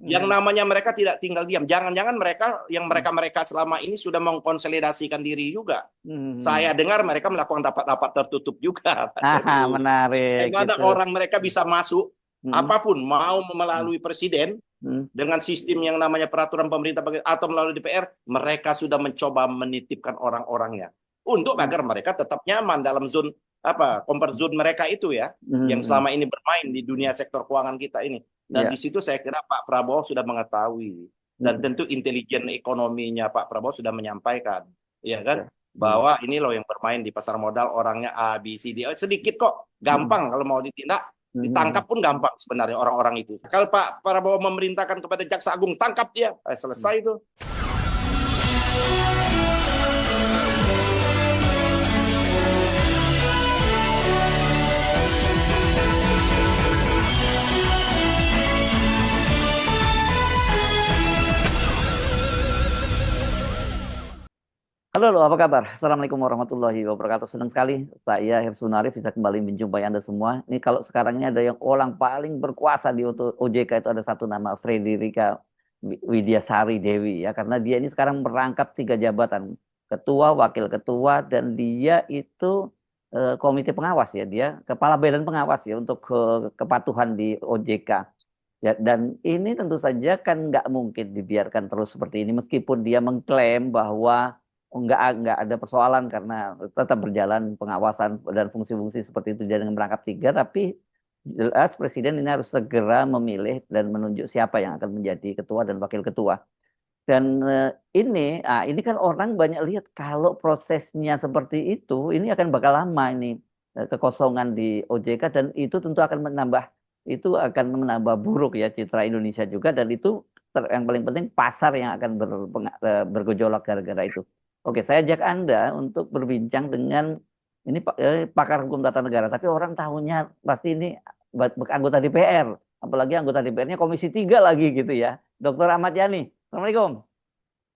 Yang namanya mereka tidak tinggal diam. Jangan-jangan mereka selama ini sudah mengkonsolidasikan diri juga. Saya dengar mereka melakukan rapat-rapat tertutup juga, Pak Sertu. Menarik Bagaimana gitu. orang mereka bisa masuk Hmm, apapun, mau hmm, melalui presiden hmm, dengan sistem yang namanya peraturan pemerintah atau melalui DPR, mereka sudah mencoba menitipkan orang-orangnya untuk hmm, agar mereka tetap nyaman dalam zone comfort zone mereka itu ya, yang hmm. selama ini bermain di dunia sektor keuangan kita ini. Dan Ya. di situ saya kira Pak Prabowo sudah mengetahui dan Hmm, tentu intelijen ekonominya Pak Prabowo sudah menyampaikan, ya kan, ya. Hmm, bahwa ini loh yang bermain di pasar modal orangnya A, B, C, D. Sedikit kok, hmm, gampang kalau mau ditindak, hmm, ditangkap pun gampang sebenarnya orang-orang itu. Kalau Pak Prabowo memerintahkan kepada Jaksa Agung tangkap dia, hmm. selesai itu. Halo, halo, apa kabar? Assalamualaikum warahmatullahi wabarakatuh. Senang sekali saya Hersunarif bisa kembali menjumpai Anda semua. Ini kalau sekarang ini ada yang orang paling berkuasa di OJK itu ada satu nama, Frederica Widyasari Dewi ya, karena dia ini sekarang merangkap 3 jabatan, ketua, wakil ketua, dan dia itu komite pengawas ya, dia kepala badan pengawas ya untuk kepatuhan di OJK. Ya, dan ini tentu saja kan nggak mungkin dibiarkan terus seperti ini, meskipun dia mengklaim bahwa nggak ada persoalan karena tetap berjalan pengawasan dan fungsi-fungsi seperti itu dia dengan merangkap 3, tapi jelas Presiden ini harus segera memilih dan menunjuk siapa yang akan menjadi ketua dan wakil ketua. Dan ini kan orang banyak lihat kalau prosesnya seperti ini akan bakal lama ini, kekosongan di OJK, dan itu akan menambah buruk ya citra Indonesia juga, dan itu yang paling penting pasar yang akan bergejolak gara-gara itu. Oke, saya ajak Anda untuk berbincang dengan ini pakar hukum tata negara, tapi orang tahunya pasti ini anggota DPR, apalagi anggota DPR-nya Komisi 3 lagi gitu ya. Dr. Ahmad Yani. Assalamualaikum.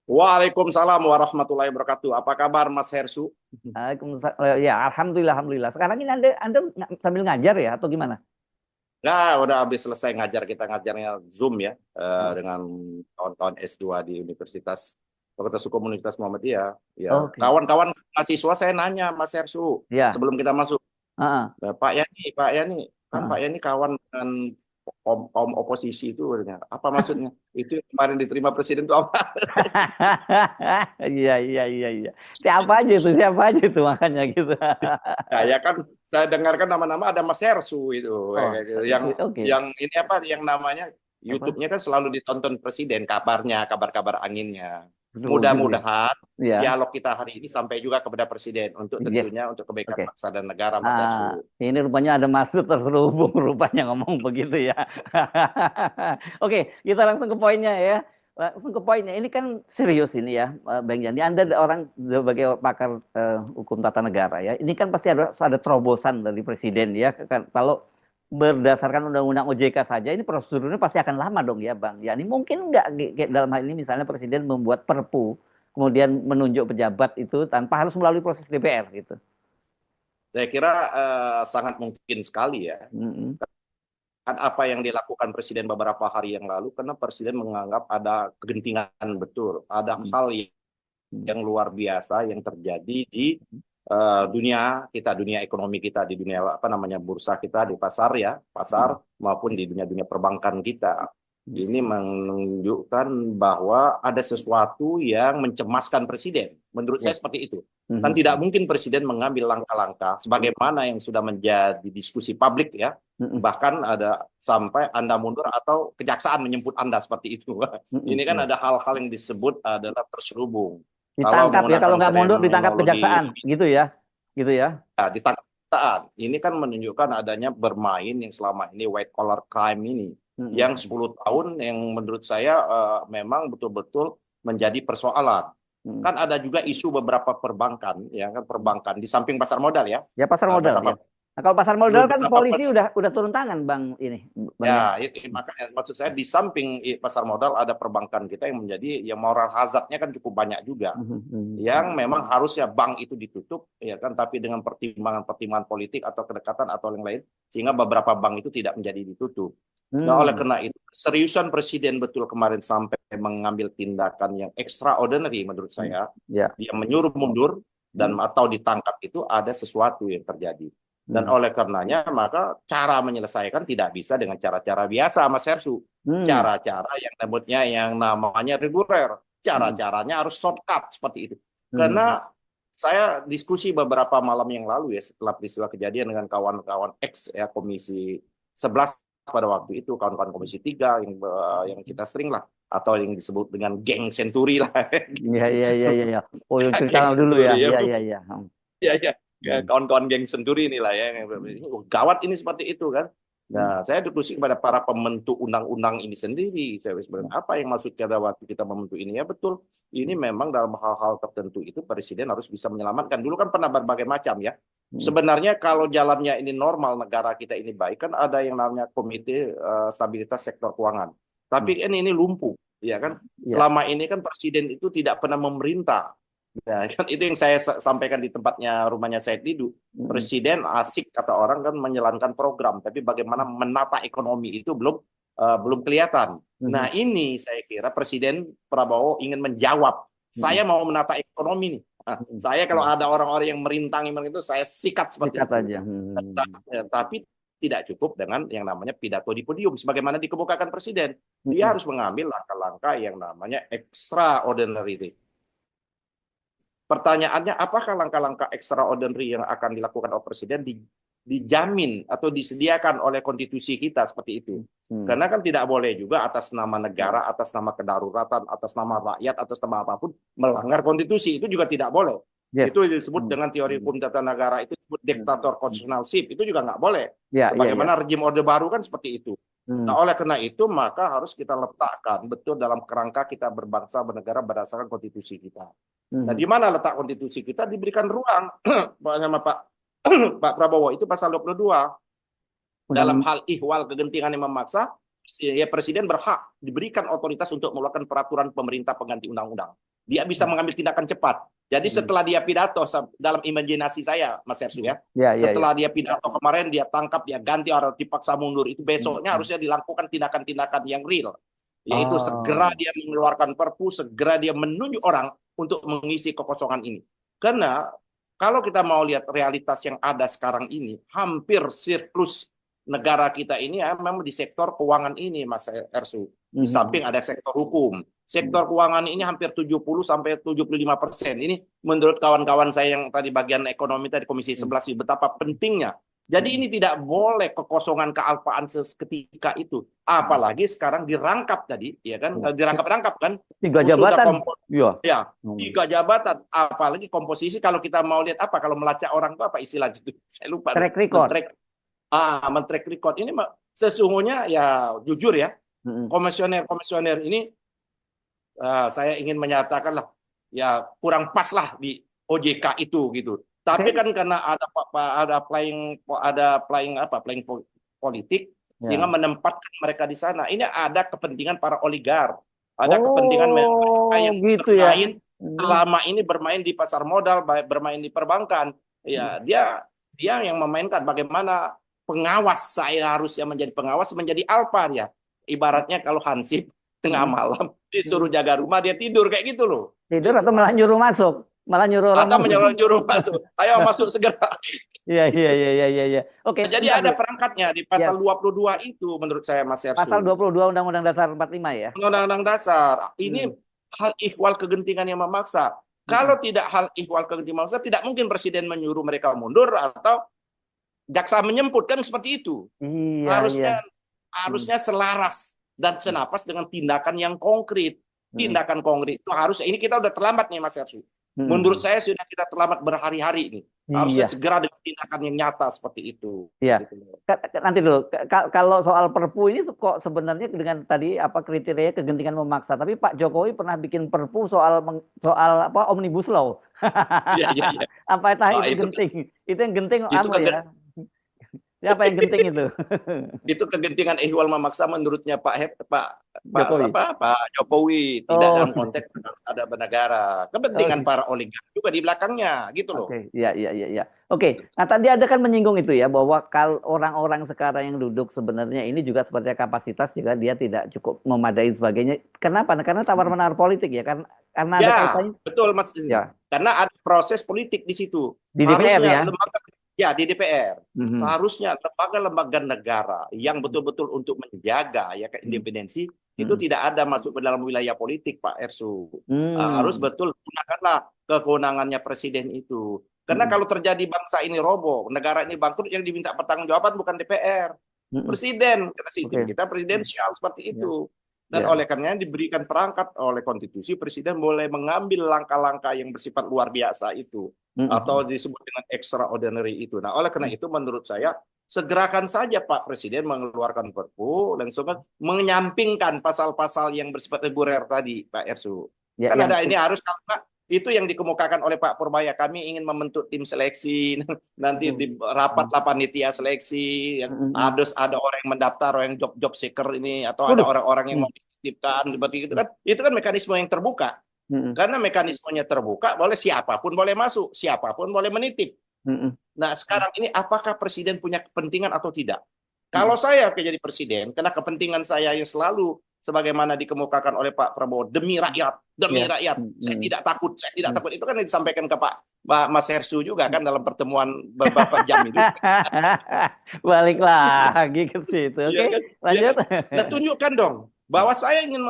Waalaikumsalam warahmatullahi wabarakatuh. Apa kabar Mas Hersu? Waalaikumsalam. Ya, alhamdulillah, alhamdulillah. Sekarang ini Anda sambil ngajar ya atau gimana? Nah, udah habis selesai ngajar, kita ngajarnya Zoom ya, Oh, dengan kawan-kawan S2 di Universitas Fakultas Hukum Universitas Muhammadiyah. Ya, oke. kawan-kawan mahasiswa saya nanya Mas Hersu Ya. sebelum kita masuk. Heeh, Pak Yani, kan Pak heeh. Yani kawan dengan kaum oposisi itu, apa maksudnya? Itu yang kemarin diterima presiden itu apa? Iya, iya, iya, iya. Siapa aja itu? Siapa aja itu makanya gitu. Nah, ya kan saya dengarkan nama-nama ada Mas Hersu itu, Oh, kayak gitu. Yang oke. yang ini apa? Yang namanya Apa? YouTube-nya kan selalu ditonton presiden, kabarnya, kabar-kabar anginnya. Betul gitu ya. Mudah-mudahan Iya, dialog kita hari ini sampai juga kepada presiden untuk yes. tentunya untuk kebaikan Oke. bangsa dan negara, Mas Ah, Hersu. ini rupanya ada maksud terselubung rupanya ngomong begitu ya. Oke, kita langsung ke poinnya ya. Langsung ke poinnya. Ini kan serius ini ya, Bang Jandi. Anda orang sebagai pakar hukum tata negara ya. Ini kan pasti ada terobosan dari presiden ya. Kalau berdasarkan Undang-Undang OJK saja, ini prosedurnya pasti akan lama dong ya, Bang. Ya, ini mungkin nggak dalam hal ini misalnya presiden membuat Perpu, kemudian menunjuk pejabat itu tanpa harus melalui proses DPR gitu. Saya kira sangat mungkin sekali ya. Mm-mm. Kan apa yang dilakukan presiden beberapa hari yang lalu, karena presiden menganggap ada kegentingan betul, ada Mm-mm. hal yang luar biasa yang terjadi di dunia kita, dunia ekonomi kita, di dunia apa namanya bursa kita, di pasar ya, pasar maupun di dunia-dunia perbankan kita. Ini menunjukkan bahwa ada sesuatu yang mencemaskan presiden. Menurut Ya. saya seperti itu. Kan tidak Mhm. mungkin presiden mengambil langkah-langkah sebagaimana yang sudah menjadi diskusi publik ya. Mhm. Bahkan ada sampai Anda mundur atau kejaksaan menjemput Anda seperti itu. Mhm. Ini kan Ya. ada hal-hal yang disebut adalah terselubung. Kalau Ditangkap ya, kalau menggunakan nggak mundur ditangkap terminologi kejaksaan, gitu ya, gitu ya. ditangkap saat ini kan menunjukkan adanya bermain yang selama ini white collar crime ini yang Mhm. 10 tahun yang menurut saya memang betul-betul menjadi persoalan. Mhm. Kan ada juga isu beberapa perbankan, ya kan, perbankan di samping pasar modal ya. Ya pasar modal ya. Betapa Nah, kalau pasar modal kan beberapa polisi udah turun tangan, Bang, ini, Bang Yan. ya, itu makanya maksud saya di samping pasar modal ada perbankan kita yang menjadi yang moral hazardnya kan cukup banyak juga. Mhm. Mhm. Yang memang harusnya bank itu ditutup, ya kan, tapi dengan pertimbangan-pertimbangan politik atau kedekatan atau yang lain, sehingga beberapa bank itu tidak menjadi ditutup. Nah, oleh Hmm. karena itu, seriusan Presiden betul kemarin sampai mengambil tindakan yang extraordinary menurut Hmm. saya. Ya. Dia menyuruh mundur dan Hmm. atau ditangkap itu ada sesuatu yang terjadi. Dan Hmm. oleh karenanya, maka cara menyelesaikan tidak bisa dengan cara-cara biasa, Mas Hersu. Hmm. Cara-cara yang namanya reguler. Hmm. Cara-caranya harus shortcut seperti itu. Hmm. Karena saya diskusi beberapa malam yang lalu ya setelah peristiwa kejadian dengan kawan-kawan ex ya Komisi 11 pada waktu itu, kawan-kawan Komisi 3 yang kita sering lah atau yang disebut dengan geng Senturi lah. Iya, iya, iya, iya, iya. Oh, yang cerita Geng dulu ya. Senturi ya. Iya, iya, iya. Ya, ya. Ya, Hmm. kawan-kawan geng Senturi inilah ya. Oh, gawat ini seperti itu kan. Hmm. Nah, saya diskusi kepada para pembentuk undang-undang ini sendiri. Saya sebenarnya apa yang maksud pada waktu kita membentuk ini? Ya betul, ini memang dalam hal-hal tertentu itu Presiden harus bisa menyelamatkan. Dulu kan pernah berbagai macam ya. Hmm. Sebenarnya kalau jalannya ini normal, negara kita ini baik, kan ada yang namanya Komite Stabilitas Sektor Keuangan. Hmm. Tapi kan ini lumpuh, ya kan? Iya. Selama ini kan Presiden itu tidak pernah memerintah. Nah, kan itu yang saya sampaikan di tempatnya rumahnya Said Didu. Hmm. Presiden asik kata orang kan menjalankan program, tapi bagaimana menata ekonomi itu belum kelihatan. Hmm. Nah, ini saya kira Presiden Prabowo ingin menjawab. Hmm. Saya mau menata ekonomi nih. Nah, Hmm. saya kalau ada orang-orang yang merintangi itu, saya sikat seperti Sikat itu. aja. Hmm. Tapi tidak cukup dengan yang namanya pidato di podium. Sebagaimana dikemukakan Presiden. Dia Hmm. harus mengambil langkah-langkah yang namanya extraordinary. Pertanyaannya, apakah langkah-langkah extraordinary yang akan dilakukan oleh Presiden dijamin atau disediakan oleh konstitusi kita seperti itu? Hmm. Karena kan tidak boleh juga atas nama negara, atas nama kedaruratan, atas nama rakyat, atas nama apapun melanggar konstitusi. Itu juga tidak boleh. Yes. Itu disebut Hmm. dengan teori hukum tata negara, itu disebut Hmm. diktator constitutionalship. Itu juga nggak boleh. Ya, ya, ya. Sebagaimana rezim Orde Baru kan seperti itu. Hmm. Nah, oleh karena itu, maka harus kita letakkan betul dalam kerangka kita berbangsa, bernegara berdasarkan konstitusi kita. Nah, Hmm. di mana letak konstitusi kita diberikan ruang sama Pak Pak Prabowo itu pasal 22 dalam Undang. hal ihwal kegentingan yang memaksa ya Presiden berhak diberikan otoritas untuk mengeluarkan peraturan pemerintah pengganti undang-undang. Dia bisa mengambil tindakan cepat. Jadi Hmm. setelah dia pidato dalam imajinasi saya Mas Hersu ya, Ya, ya, ya. setelah dia pidato kemarin dia tangkap, dia ganti orang dipaksa mundur, itu besoknya Hmm. harusnya dilakukan tindakan-tindakan yang real. Yaitu segera Oh. dia mengeluarkan perpu, segera dia menunjuk orang untuk mengisi kekosongan ini. Karena kalau kita mau lihat realitas yang ada sekarang ini, hampir surplus negara kita ini ya memang di sektor keuangan ini, Mas Ersu. Di samping ada sektor hukum. Sektor keuangan ini hampir 70-75%. Ini menurut kawan-kawan saya yang tadi bagian ekonomi tadi Komisi 11 betapa pentingnya. Jadi ini tidak boleh kekosongan kealpaan seketika itu. Apalagi sekarang dirangkap tadi, ya kan? Dirangkap-rangkap kan? 3 Sudah jabatan. Iya. ya, 3 jabatan. Apalagi komposisi kalau kita mau lihat apa kalau melacak orang itu apa istilah itu? Saya lupa. Track record. Men-track record ini sesungguhnya ya jujur ya, Hmm. komisioner ini saya ingin menyatakan lah ya kurang pas lah di OJK itu gitu. Tapi kan karena ada playing politik sehingga Ya. menempatkan mereka di sana. Ini ada kepentingan para oligar, ada kepentingan mereka Oh, yang gitu ya. selama ini bermain di pasar modal, bermain di perbankan. Ya, dia yang memainkan bagaimana pengawas, saya harusnya menjadi pengawas, menjadi alpa ya. Ibaratnya kalau Hansip tengah malam disuruh jaga rumah, dia tidur kayak gitu loh. Tidur Itu atau malah maksud nyuruh masuk, malah nyuruh orang atau masuk. menyuruh masuk. Ayo masuk segera. Iya, iya, iya, iya, iya, iya. Oke, Jadi bentar ada dulu. perangkatnya di Ya, pasal 22 itu menurut saya Mas pasal Ersu. 22 Undang-Undang Dasar 45 ya. Undang-undang dasar. Ini Hmm. hal ihwal kegentingan yang memaksa. Hmm. Kalau tidak hal ihwal kegentingan memaksa, tidak mungkin Presiden menyuruh mereka mundur atau jaksa menyemput kan seperti itu. Iya, iya. Harusnya Hmm. harusnya selaras dan senapas dengan tindakan yang konkret. Hmm. Tindakan konkret itu harusnya ini kita udah terlambat nih Mas Ersu. Menurut Hmm. saya sudah kita terlambat berhari-hari ini. Harusnya Iya, segera dengan tindakan yang nyata seperti itu. iya. Gitu. Nanti dulu, kalau soal Perpu ini kok sebenarnya dengan tadi apa kriteria kegentingan memaksa. Tapi Pak Jokowi pernah bikin Perpu soal apa Omnibus Law. Iya, iya, iya. Apakah Ah, itu genting? Itu yang genting itu apa kegen, ya? Siapa yang genting itu? Itu kegentingan ihwal memaksa menurutnya Jokowi. Pak Jokowi, tidak Oh, dalam konteks ada bernegara. oh, Kepentingan para oligark juga di belakangnya, gitu loh. oke, iya, iya, iya, iya. Oke, nah tadi ada kan menyinggung itu ya bahwa kalau orang-orang sekarang yang duduk sebenarnya ini juga seperti kapasitas juga dia tidak cukup memadai sebagainya. Kenapa? Nah, karena tawar-menawar politik ya, karena ada Ya, kaitannya betul Mas. ya Karena ada proses politik di situ. di DPR Harusnya ya. lembaga ya di DPR. Mhm, Seharusnya lembaga-lembaga negara yang betul-betul untuk menjaga ya mhm, independensi itu mhm. tidak ada masuk ke dalam wilayah politik, Pak Ersu. Harus Hmm, betul gunakanlah kewenangannya presiden itu. Karena mhm, kalau terjadi bangsa ini roboh, negara ini bangkrut, yang diminta pertanggungjawaban bukan DPR, mhm. presiden. Karena sistem Oke, kita presidensial seperti ya, itu. Dan ya. oleh karenanya diberikan perangkat oleh konstitusi, presiden boleh mengambil langkah-langkah yang bersifat luar biasa itu, atau Mhm, disebut dengan extraordinary itu. Nah, oleh karena mhm. itu menurut saya segerakan saja Pak Presiden mengeluarkan Perpu dan menyampingkan pasal-pasal yang bersifat reguler tadi, Pak Ersu. Ya, Kan yang ada ini harus, kalau Pak, itu yang dikemukakan oleh Pak Purbaya, kami ingin membentuk tim seleksi nanti mhm, di rapatlah panitia seleksi, yang mhm, mhm. ada orang yang mendaftar, orang yang job seeker ini, atau ada Waduh. orang-orang yang Mhm, mau dititipkan seperti itu kan mekanisme yang terbuka. mhm, Karena mekanismenya terbuka, boleh siapapun boleh masuk, siapapun boleh menitip. mhm, Nah, sekarang ini apakah presiden punya kepentingan atau tidak? Kalau mhm. saya jadi presiden, karena kepentingan saya yang selalu sebagaimana dikemukakan oleh Pak Prabowo, demi Ya. rakyat, saya Mhm, tidak takut, saya tidak mhm. takut. Itu kan yang disampaikan ke Pak Mas Hersu juga kan dalam pertemuan beberapa jam itu. Balik lagi ke situ. Iya Oke, kan? Iya lanjut. kan? Nah, tunjukkan dong bahwa saya ingin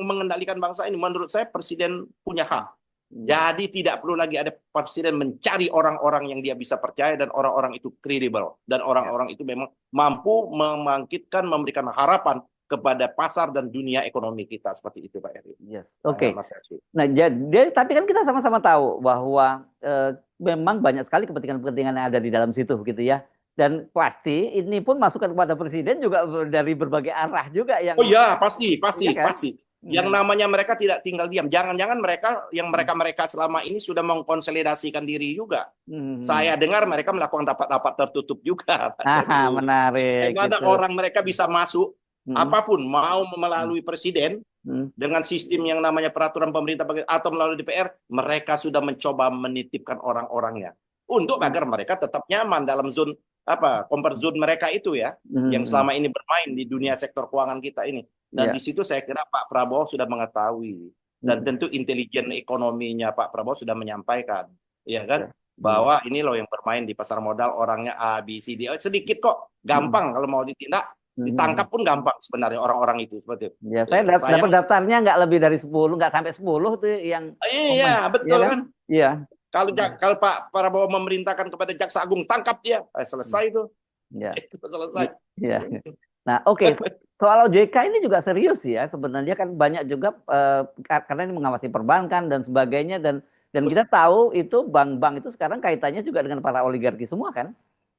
mengendalikan bangsa ini. Menurut saya presiden punya hak. Hmm. Jadi tidak perlu lagi ada presiden mencari orang-orang yang dia bisa percaya dan orang-orang itu kredibel dan Ya, orang-orang itu memang mampu membangkitkan, memberikan harapan kepada pasar dan dunia ekonomi kita, seperti itu Pak Eri. yes. Oke. Mas Hersu. Nah, jadi tapi kan kita sama-sama tahu bahwa memang banyak sekali kepentingan-kepentingan yang ada di dalam situ gitu ya. Dan pasti ini pun masukan kepada presiden juga dari berbagai arah juga Oh yang ya, pasti, iya pasti, kan? pasti. Yang Hmm. namanya mereka tidak tinggal diam. Jangan-jangan Hmm. mereka selama ini sudah mengkonsolidasikan diri juga. Hmm. Saya dengar mereka melakukan rapat-rapat tertutup juga, Pak Ah, Serbu. Di menarik mana gitu. orang mereka bisa masuk, Hmm. apapun, mau Hmm. melalui presiden, Hmm. dengan sistem yang namanya peraturan pemerintah, atau melalui DPR, mereka sudah mencoba menitipkan orang-orangnya. Untuk Hmm. agar mereka tetap nyaman dalam zone, comfort zone mereka itu ya, yang Hmm. selama ini bermain di dunia sektor keuangan kita ini. Dan di Ya. situ saya kira Pak Prabowo sudah mengetahui, dan Hmm. tentu intelijen ekonominya Pak Prabowo sudah menyampaikan, ya kan, Ya. Hmm. bahwa ini loh yang bermain di pasar modal orangnya A, B, C, D. Sedikit kok, Hmm. gampang kalau mau ditindak, Hmm. ditangkap pun gampang sebenarnya orang-orang itu, seperti itu. Ya, saya Ya, saya dapat daftarnya nggak lebih dari 10, nggak sampai 10 tuh yang iya komen, ya betul kan? kan. Iya. Kalau Hmm. kalau Pak Prabowo memerintahkan kepada Jaksa Agung, tangkap dia, Hmm. selesai itu. Ya. Selesai. Iya. Nah, oke. Soal OJK ini juga serius ya. Sebenarnya kan banyak juga karena ini mengawasi perbankan dan sebagainya dan kita tahu itu bank-bank itu sekarang kaitannya juga dengan para oligarki semua kan?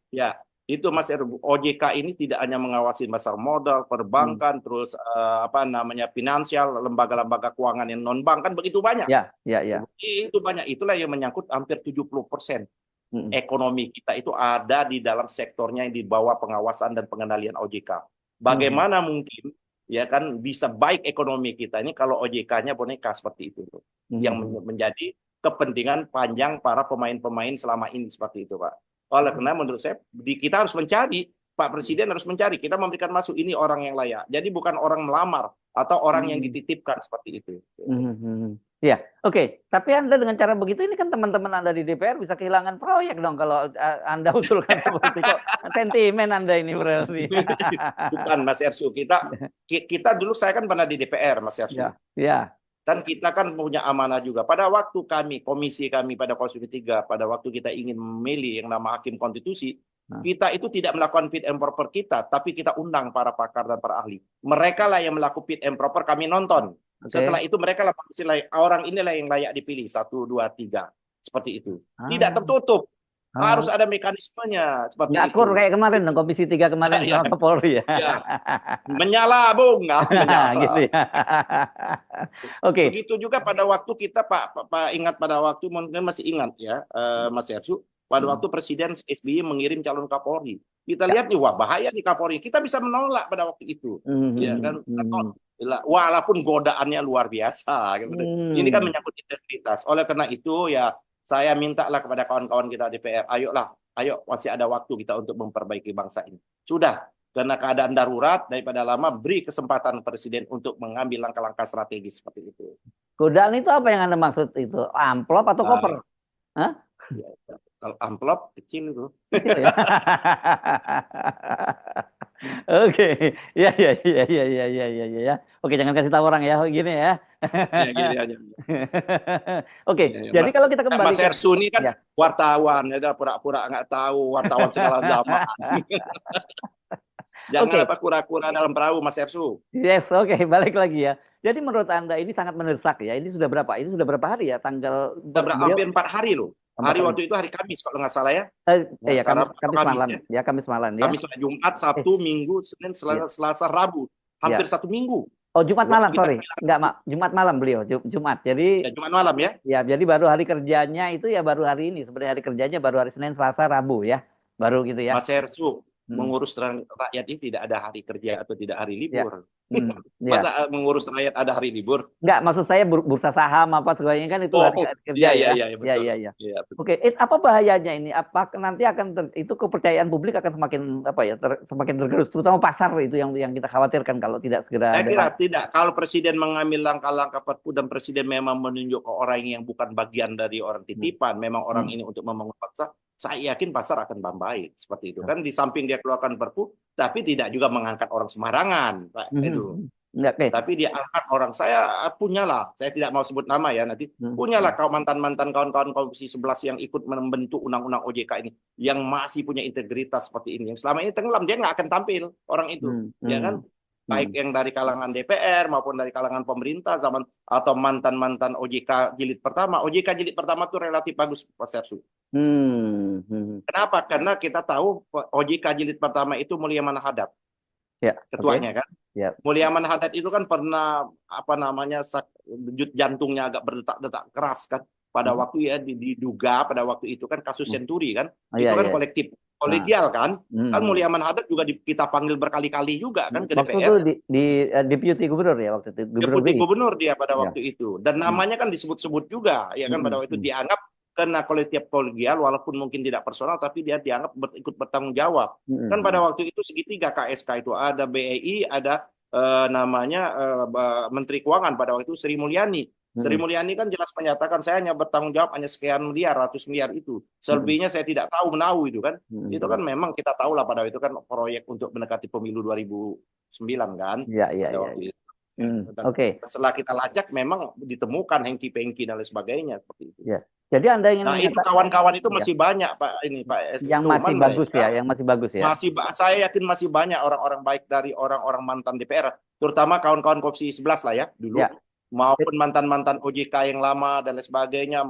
Ya, itu Mas Erbu. OJK ini tidak hanya mengawasi pasar modal, Hmm. perbankan, terus apa namanya, finansial, lembaga-lembaga keuangan yang non bank, kan begitu banyak. Ya, ya, ya. Itu banyak. Itulah yang menyangkut hampir 70% Hmm. ekonomi kita itu ada di dalam sektornya yang di bawah pengawasan dan pengendalian OJK. Hmm. Bagaimana mungkin ya kan bisa baik ekonomi kita ini kalau OJK-nya boneka seperti itu tuh. Yang Hmm. menjadi kepentingan panjang para pemain-pemain selama ini seperti itu, Pak. Oleh Hmm. karena menurut saya kita harus mencari, Pak Presiden harus mencari, kita memberikan masuk ini orang yang layak. Jadi bukan orang melamar atau orang yang Hmm. dititipkan seperti itu. Hmm. Hmm. Ya, oke. Tapi Anda dengan cara begitu ini kan teman-teman Anda di DPR bisa kehilangan proyek dong kalau Anda usulkan seperti kok sentimen Anda ini berarti. Bukan Mas Ersu, kita dulu, saya kan pernah di DPR Mas Ersu. Ya, ya. Dan kita kan punya amanah juga. Pada waktu komisi kami pada Komisi 3, pada waktu kita ingin memilih yang nama hakim konstitusi, Nah, kita itu tidak melakukan fit and proper kita, tapi kita undang para pakar dan para ahli. Mereka lah yang melakukan fit and proper, kami nonton. Setelah oke. itu mereka lah orang inilah yang layak dipilih, 1, 2, 3. Seperti itu. Tidak Ah, tertutup. ah. Harus ada mekanismenya, Nggak seperti akur itu. kayak kemarin dong, Komisi 3 kemarin Ya, sama Kapolri ya. ya. Menyala, Bung. Gitu Menyala. ya. Oke. Begitu juga pada waktu kita, Pak, ingat pada waktu, mungkin masih ingat ya, Mas Ersu, pada waktu Presiden SBY mengirim calon Kapolri. Kita lihat nih, wah bahaya nih Kapolri. Kita bisa menolak pada waktu itu, ya kan? Walaupun godaannya luar biasa. Gitu. Ini kan menyangkut integritas. Oleh karena itu ya saya mintalah kepada kawan-kawan kita DPR, ayo masih ada waktu kita untuk memperbaiki bangsa ini. Sudah, karena keadaan darurat daripada lama beri kesempatan Presiden untuk mengambil langkah-langkah strategis seperti itu. Godaan itu apa yang Anda maksud itu? Amplop atau koper? Hah? Ya, kalau amplop kecil itu. Kecil ya. Oke, ya ya ya ya ya ya ya ya. Oke, jangan kasih tahu orang ya, gini ya. Ya, gini aja. Oke, ya, jadi kalau kita kembali Mas Hersu ini kan ya. wartawan, ya pura-pura nggak tahu, wartawan segala zaman. Jangan apa kura-kura dalam perahu, Mas Hersu. Yes, oke, balik lagi ya. Jadi menurut Anda ini sangat mendesak ya. Ini sudah berapa? Ini sudah berapa hari ya? Tanggal hampir 4 hari loh. Hari waktu itu hari Kamis kalau nggak salah ya. Ya, Kamis malam. Ya, Kamis malam ya. Kamis, Jumat, Sabtu, Minggu, Senin, Selasa, Rabu. Hampir 1 minggu. Oh, Jumat malam, sorry. Enggak, Jumat malam beliau, Jumat. Jadi ya, Jumat malam ya. Ya, jadi baru hari kerjanya itu ya baru hari ini. Sebenarnya hari kerjanya baru hari Senin, Selasa, Rabu ya. Baru gitu ya. Mas Hersu, mengurus rakyat ini tidak ada hari kerja atau tidak hari libur. Masa mengurus rakyat ada hari libur? Enggak, maksud saya bursa saham apa segalanya kan itu hari kerja ya. Iya. Oke, apa bahayanya ini? Apa nanti akan itu kepercayaan publik akan semakin semakin tergerus, terutama pasar itu yang kita khawatirkan kalau tidak segera. Saya kira tidak. Kalau Presiden mengambil langkah-langkah perpu dan Presiden memang menunjuk ke orang yang bukan bagian dari orang titipan, memang orang ini untuk membangun bangsa, saya yakin pasar akan membaik seperti itu. Kan di samping dia keluarkan perpu, tapi tidak juga mengangkat orang sembarangan, Pak Edu. Tapi dia angkat orang. Saya punyalah, saya tidak mau sebut nama ya nanti. Punyalah mantan-mantan kawan-kawan Komisi 11 yang ikut membentuk undang-undang OJK ini, yang masih punya integritas seperti ini. Yang selama ini tenggelam, dia nggak akan tampil orang itu, ya kan? Baik yang dari kalangan DPR maupun dari kalangan pemerintah zaman atau mantan-mantan OJK jilid pertama. OJK jilid pertama itu relatif bagus, Pak Sersu. Kenapa? Karena kita tahu OJK jilid pertama itu Mulyaman Hadad, ketuanya kan. Mulyaman Hadad itu kan pernah denyut jantungnya agak berdetak-detak keras kan. Pada waktu ya diduga pada waktu itu kan kasus Senturi kan, itu kan kolektif kolegial kan. Kan Mulyaman Hadad juga kita panggil berkali-kali juga kan ke DPR. Waktu itu di deputi gubernur ya waktu itu. Deputi gubernur dia pada waktu itu. Dan namanya kan disebut-sebut juga ya kan pada waktu itu dianggap kena kolektif kolegial walaupun mungkin tidak personal tapi dia dianggap ikut bertanggung jawab. Kan pada waktu itu segitiga KSK itu ada BEI, ada Menteri Keuangan pada waktu itu Sri Mulyani. Sri Mulyani kan jelas menyatakan saya hanya bertanggung jawab hanya sekian miliar, ratus miliar itu. Selebihnya saya tidak tahu menahu itu kan. Itu kan memang kita tahu lah pada waktu itu kan proyek untuk mendekati pemilu 2009 kan. Iya. Setelah kita lacak memang ditemukan hengki-pengki dan lain sebagainya seperti itu. Ya. Jadi Anda ingin itu kawan-kawan itu masih banyak Pak ini Pak. Yang masih bagus ya, yang masih bagus ya. Saya yakin masih banyak orang-orang baik dari orang-orang mantan DPR, terutama kawan-kawan Komisi 11 lah ya dulu. Maupun mantan-mantan OJK yang lama dan lain sebagainya,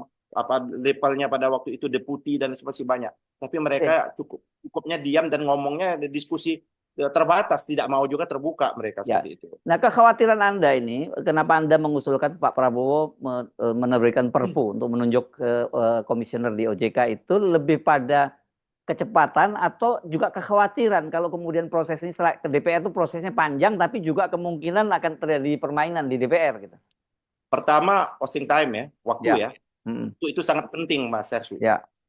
levelnya pada waktu itu deputi dan masih banyak. Tapi mereka cukupnya diam dan ngomongnya diskusi terbatas, tidak mau juga terbuka mereka seperti itu. Nah, kekhawatiran Anda ini, kenapa Anda mengusulkan Pak Prabowo menerbitkan Perpu untuk menunjuk komisioner di OJK itu lebih pada kecepatan atau juga kekhawatiran kalau kemudian proses ini ke DPR itu prosesnya panjang tapi juga kemungkinan akan terjadi permainan di DPR gitu. Pertama, wasting time ya, waktu ya. Itu sangat penting Mas Sersu.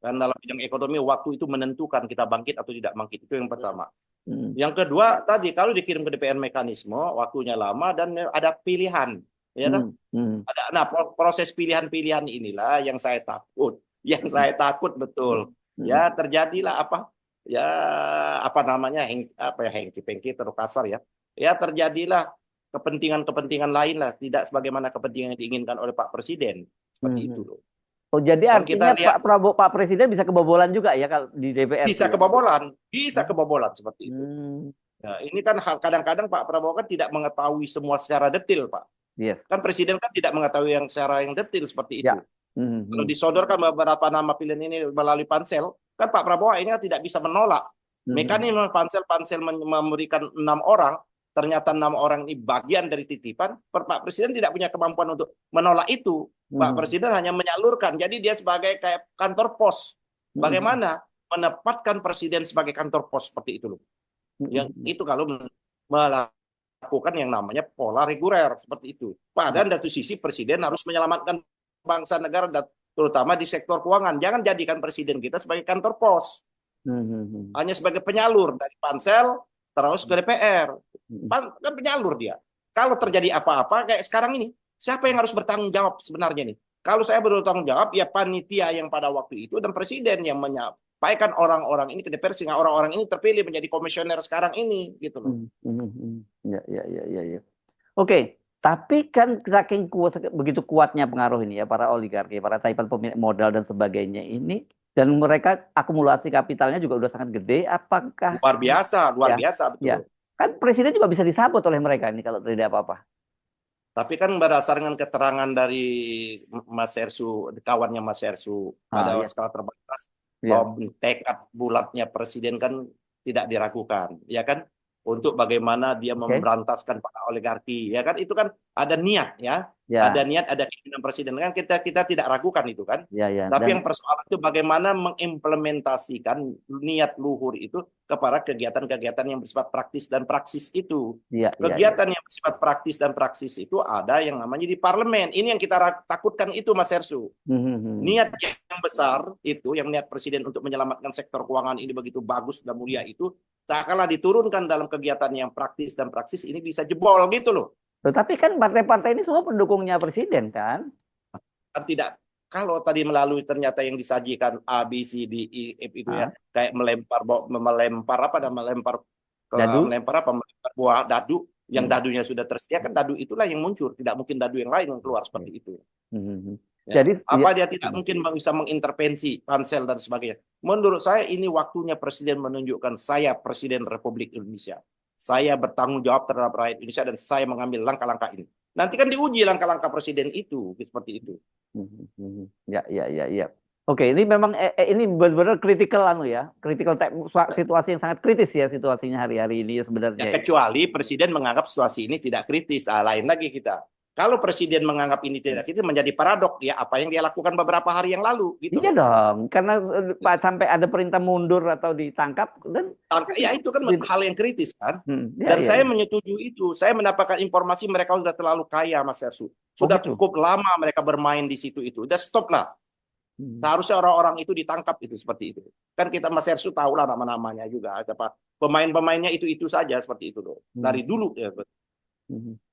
Karena dalam bidang ekonomi waktu itu menentukan kita bangkit atau tidak bangkit. Itu yang pertama. Yang kedua tadi kalau dikirim ke DPR mekanisme waktunya lama dan ada pilihan, ya kan? Proses pilihan-pilihan inilah yang saya takut, betul. Ya terjadilah hengki-pengki terlalu kasar ya. Ya terjadilah kepentingan-kepentingan lain lah, tidak sebagaimana kepentingan yang diinginkan oleh Pak Presiden seperti itu loh. Oh jadi artinya Pak Presiden bisa kebobolan juga ya kalau di DPR? Bisa kebobolan seperti itu. Nah, ini kan kadang-kadang Pak Prabowo kan tidak mengetahui semua secara detail Pak. Kan Presiden kan tidak mengetahui yang secara yang detail seperti itu. Kalau disodorkan beberapa nama pilihan ini melalui pansel, kan Pak Prabowo ini tidak bisa menolak. Mekanisme pansel memberikan 6 orang, ternyata 6 orang ini bagian dari titipan, Pak Presiden tidak punya kemampuan untuk menolak itu. Pak Presiden hanya menyalurkan, jadi dia sebagai kayak kantor pos. Bagaimana menempatkan presiden sebagai kantor pos seperti itu loh. Yang itu kalau melakukan yang namanya pola reguler seperti itu. Padahal dari sisi presiden harus menyelamatkan bangsa negara dan terutama di sektor keuangan. Jangan jadikan presiden kita sebagai kantor pos. Hanya sebagai penyalur dari pansel terus ke DPR. Kan penyalur dia. Kalau terjadi apa-apa kayak sekarang ini, siapa yang harus bertanggung jawab sebenarnya nih? Kalau saya bertanggung jawab, ya panitia yang pada waktu itu dan presiden yang menyampaikan orang-orang ini ke DPR sehingga orang-orang ini terpilih menjadi komisioner sekarang ini, gitu loh. Ya. Oke, tapi kan saking begitu kuatnya pengaruh ini ya para oligarki, para taipan pemilik modal dan sebagainya ini, dan mereka akumulasi kapitalnya juga udah sangat gede. Apakah luar biasa betul. Ya. Kan presiden juga bisa disabot oleh mereka ini kalau tidak apa-apa. Tapi kan berdasarkan keterangan dari Mas Hersu, kawannya Mas Hersu, pada skala terbatas, bahwa tekad bulatnya presiden kan tidak diragukan, ya kan? Untuk bagaimana dia memberantaskan para oligarki, ya kan? Itu kan ada niat, ya. Ada niat, ada keinginan presiden kan kita tidak ragukan itu kan. Tapi yang persoalan itu bagaimana mengimplementasikan niat luhur itu kepada kegiatan-kegiatan yang bersifat praktis dan praksis itu. Kegiatan yang bersifat praktis dan praksis itu ada yang namanya di parlemen. Ini yang kita takutkan itu, Mas Hersu. Niat yang besar itu, yang niat presiden untuk menyelamatkan sektor keuangan ini begitu bagus dan mulia itu, tak kalah diturunkan dalam kegiatan yang praktis dan praksis ini bisa jebol gitu loh. Tetapi kan partai-partai ini semua pendukungnya presiden kan? Tidak. Kalau tadi melalui ternyata yang disajikan A, B, C, D, E, F itu ya, kayak melempar buah dadu, yang dadunya sudah tersedia, kan dadu itulah yang muncul. Tidak mungkin dadu yang lain yang keluar seperti itu. Ya. Jadi dia tidak mungkin bisa mengintervensi pansel dan sebagainya. Menurut saya ini waktunya presiden menunjukkan saya presiden Republik Indonesia. Saya bertanggung jawab terhadap rakyat Indonesia dan saya mengambil langkah-langkah ini. Nanti kan diuji langkah-langkah presiden itu seperti itu. Ya. Oke, ini memang ini benar-benar kritikal kritikal situasi yang sangat kritis ya situasinya hari-hari ini sebenarnya. Ya, kecuali presiden menganggap situasi ini tidak kritis, lain lagi kita. Kalau presiden menganggap ini tidak kritis menjadi paradok ya apa yang dia lakukan beberapa hari yang lalu gitu. Iya dong, karena sampai ada perintah mundur atau ditangkap dan ya itu kan hal yang kritis kan. Dan saya menyetujui itu. Saya mendapatkan informasi mereka sudah terlalu kaya, Mas Hersu. Sudah cukup lama mereka bermain di situ itu. Udah stop lah. Seharusnya orang-orang itu ditangkap itu seperti itu. Kan kita Mas Hersu tahu lah nama-namanya juga siapa. Pemain-pemainnya itu saja seperti itu loh. Dari dulu ya.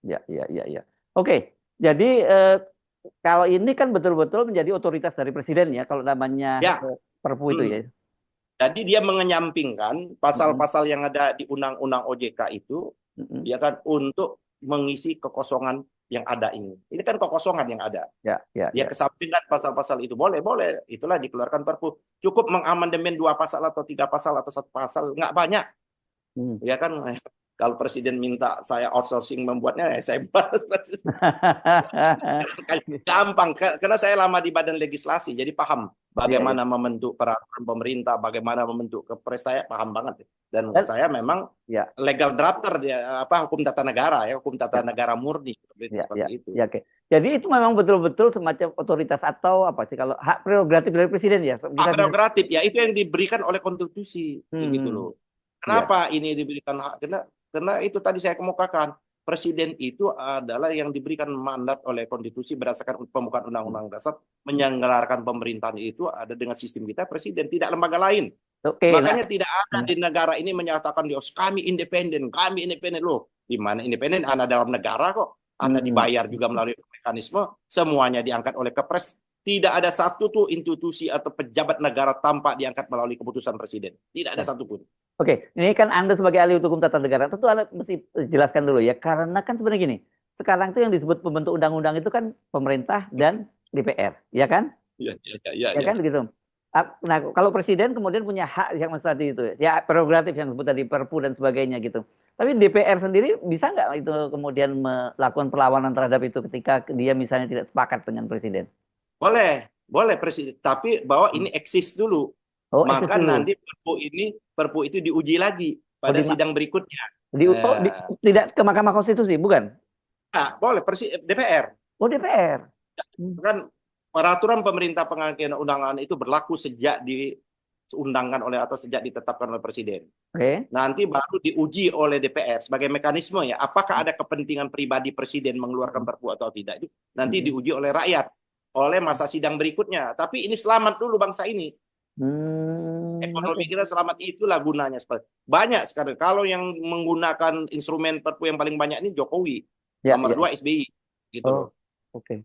Ya. Oke, jadi kalau ini kan betul-betul menjadi otoritas dari presiden ya, kalau namanya Perpu itu ya. Jadi dia mengenyampingkan pasal-pasal yang ada di Undang-Undang OJK itu, ya kan, untuk mengisi kekosongan yang ada ini. Ini kan kekosongan yang ada. Dia kesampingkan pasal-pasal itu boleh, itulah dikeluarkan Perpu. Cukup mengamandemen 2 pasal atau 3 pasal atau 1 pasal, nggak banyak. Ya kan. Kalau presiden minta saya outsourcing membuatnya, saya buat. Gampang, karena saya lama di badan legislasi, jadi paham bagaimana membentuk peraturan pemerintah, bagaimana membentuk kepres, saya paham banget. Dan saya memang legal drafter, hukum tata negara, hukum tata negara murni. Seperti itu. Jadi itu memang betul-betul semacam otoritas atau apa sih kalau hak prerogatif dari presiden ya? Hak prerogatif ya, itu yang diberikan oleh konstitusi, gitu loh. Kenapa ini diberikan hak? Karena itu tadi saya kemukakan, presiden itu adalah yang diberikan mandat oleh konstitusi berdasarkan pembukaan Undang-Undang Dasar menyelenggarakan pemerintahan itu ada dengan sistem kita presiden, tidak lembaga lain. Makanya tidak ada di negara ini menyatakan kami independen loh. Di mana independen? Anda dalam negara kok. Anda dibayar juga melalui mekanisme, semuanya diangkat oleh Kepres. Tidak ada satu tuh institusi atau pejabat negara tanpa diangkat melalui keputusan presiden. Tidak ada satupun. Oke, ini kan Anda sebagai ahli hukum tata negara, tentu Anda mesti jelaskan dulu ya. Karena kan sebenarnya gini, sekarang itu yang disebut pembentuk undang-undang itu kan pemerintah dan DPR, ya kan? Iya. Kan begitu. Nah, kalau presiden kemudian punya hak yang tadi itu, ya prerogatif yang disebut tadi Perpu dan sebagainya gitu. Tapi DPR sendiri bisa nggak itu kemudian melakukan perlawanan terhadap itu ketika dia misalnya tidak sepakat dengan presiden? Boleh presiden, tapi bahwa ini eksis dulu. Maka nanti Perpu itu diuji lagi pada sidang berikutnya. Tidak ke Mahkamah Konstitusi, bukan? Nah, boleh DPR. DPR. Kan peraturan pemerintah pengangkatan undangan itu berlaku sejak di diundangkan oleh atau sejak ditetapkan oleh Presiden. Oke. Nanti baru diuji oleh DPR sebagai mekanisme ya. Apakah ada kepentingan pribadi Presiden mengeluarkan Perpu atau tidak itu nanti diuji oleh rakyat, oleh masa sidang berikutnya. Tapi ini selamat dulu bangsa ini. Ekonomi kita selamat, itulah gunanya. Banyak sekarang. Kalau yang menggunakan instrumen Perpu yang paling banyak ini Jokowi, nomor 2 SBY, gitu loh. Oke.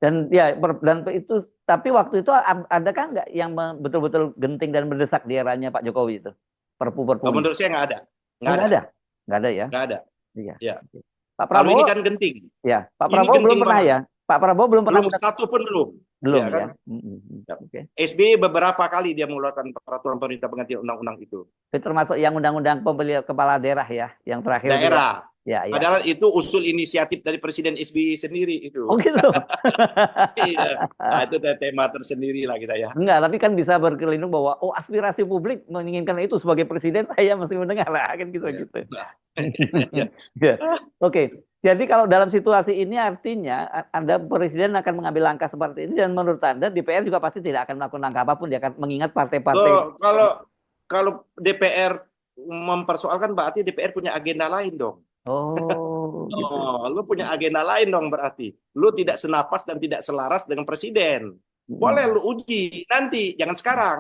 Dan ya dan itu, tapi waktu itu adakah nggak yang betul-betul genting dan mendesak di eranya Pak Jokowi itu? Perpu-perpu. Menurut saya nggak ada. Nggak ada ya? Nggak ada. Iya. Ya. Pak Prabowo, Prabowo ini kan genting. Ya, Pak Prabowo belum pernah ya? Pak Prabowo belum pernah. Satu pun belum. Belum ya. Kan? Okay. SBY beberapa kali dia mengeluarkan peraturan pemerintah pengganti undang-undang itu. Termasuk yang undang-undang pembelian kepala daerah ya, yang terakhir. Daerah. Ya. Padahal itu usul inisiatif dari Presiden SBY sendiri itu. Oh gitu. Iya. Nah, itu tema tersendiri lah kita ya. Enggak, tapi kan bisa berkelindung bahwa aspirasi publik menginginkan itu, sebagai presiden saya mesti mendengar lah, kan gitu. Ya. Oke. Jadi kalau dalam situasi ini artinya Anda presiden akan mengambil langkah seperti ini, dan menurut Anda DPR juga pasti tidak akan melakukan langkah apapun, dia akan mengingat partai-partai. Kalau DPR mempersoalkan berarti DPR punya agenda lain dong. Gitu. Lu punya agenda lain dong berarti. Lu tidak senapas dan tidak selaras dengan presiden. Boleh lu uji nanti, jangan sekarang.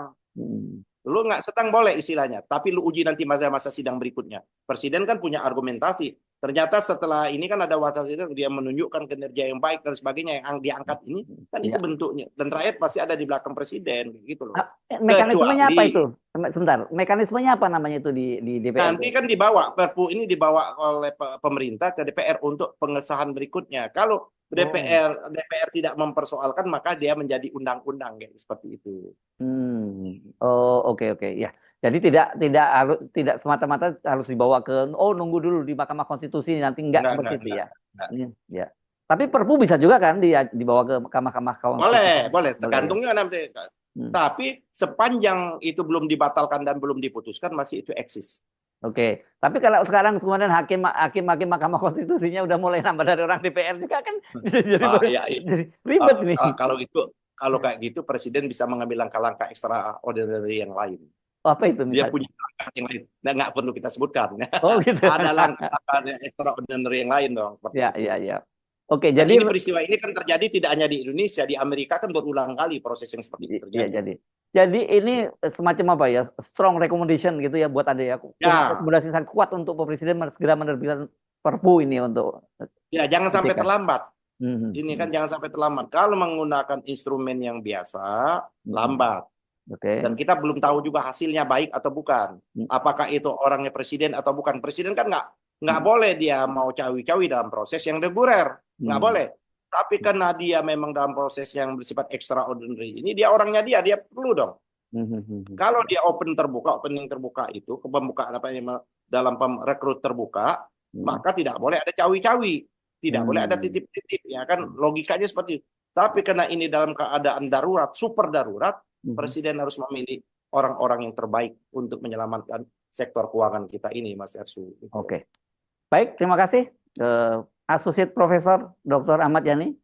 Lu nggak sedang boleh istilahnya, tapi lu uji nanti masa-masa sidang berikutnya. Presiden kan punya argumentasi. Ternyata setelah ini kan ada wacana dia menunjukkan kinerja yang baik dan sebagainya yang diangkat ini, kan itu bentuknya. Dan rakyat pasti ada di belakang presiden, gitu loh. Mekanismenya apa itu? Sebentar, mekanismenya apa namanya itu di DPR? Nanti kan dibawa, Perpu ini dibawa oleh pemerintah ke DPR untuk pengesahan berikutnya. Kalau DPR tidak mempersoalkan, maka dia menjadi undang-undang, kayak seperti itu. Oke ya. Jadi tidak semata-mata harus dibawa ke nunggu dulu di Mahkamah Konstitusi, nanti enggak seperti itu ya. Ya. Tapi Perpu bisa juga kan dibawa ke Mahkamah Konstitusi. Boleh, tergantungnya nanti. Tapi sepanjang itu belum dibatalkan dan belum diputuskan, masih itu eksis. Oke. Tapi kalau sekarang kemudian hakim Mahkamah Konstitusinya udah mulai nambah dari orang DPR juga, kan jadi ribet nih. Kalau kayak gitu Presiden bisa mengambil langkah-langkah extraordinary yang lain. Apa itu misalnya? Dia punya langkah yang lain. Nggak perlu kita sebutkan. Gitu. Ada langkah extraordinary yang lain dong. Ya. Oke, jadi jadi peristiwa ini kan terjadi tidak hanya di Indonesia, di Amerika kan berulang kali proses yang seperti itu terjadi. Ya, jadi ini semacam apa ya? Strong recommendation gitu ya buat Anda ya. Rekomendasi sangat kuat untuk Presiden segera menerbitkan Perpu ini untuk. Ya, jangan sampai terlambat. Ini kan jangan sampai terlambat. Kalau menggunakan instrumen yang biasa, lambat. Dan kita belum tahu juga hasilnya baik atau bukan. Apakah itu orangnya presiden atau bukan. Presiden kan nggak boleh dia mau cawi-cawi dalam proses yang reguler. Nggak boleh. Tapi karena dia memang dalam proses yang bersifat extraordinary, ini dia orangnya dia perlu dong. Kalau dia opening terbuka itu, pembukaan dalam rekrut terbuka, maka tidak boleh ada cawi-cawi. Tidak boleh ada titip-titip. Ya kan logikanya seperti itu. Tapi karena ini dalam keadaan darurat, super darurat, Presiden harus memilih orang-orang yang terbaik untuk menyelamatkan sektor keuangan kita ini, Mas Ersu. Oke. Baik, terima kasih. Associate Profesor Dr. Ahmad Yani.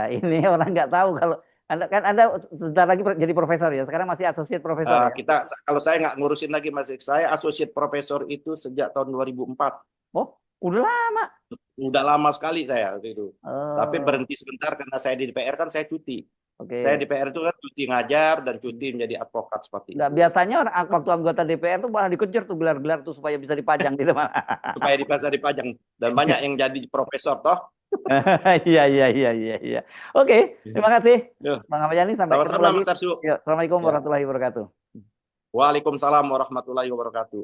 Ini orang nggak tahu kalau Anda sebentar lagi jadi profesor ya. Sekarang masih Associate Profesor. Kalau saya nggak ngurusin lagi, Mas. Saya Associate Profesor itu sejak tahun 2004. Oh, udah lama. Udah lama sekali saya itu. Tapi berhenti sebentar karena saya di DPR kan saya cuti. Saya di DPR itu kan cuti ngajar dan cuti menjadi advokat seperti itu. Biasanya waktu anggota DPR tuh malah dikejar tuh gelar-gelar tuh supaya bisa dipajang di mana. Supaya bisa dipajang, dan banyak yang jadi profesor toh. Iya. Oke, terima kasih Bang Ahmad Yani, sampai ketemu lagi. Assalamualaikum warahmatullahi wabarakatuh. Waalaikumsalam warahmatullahi wabarakatuh.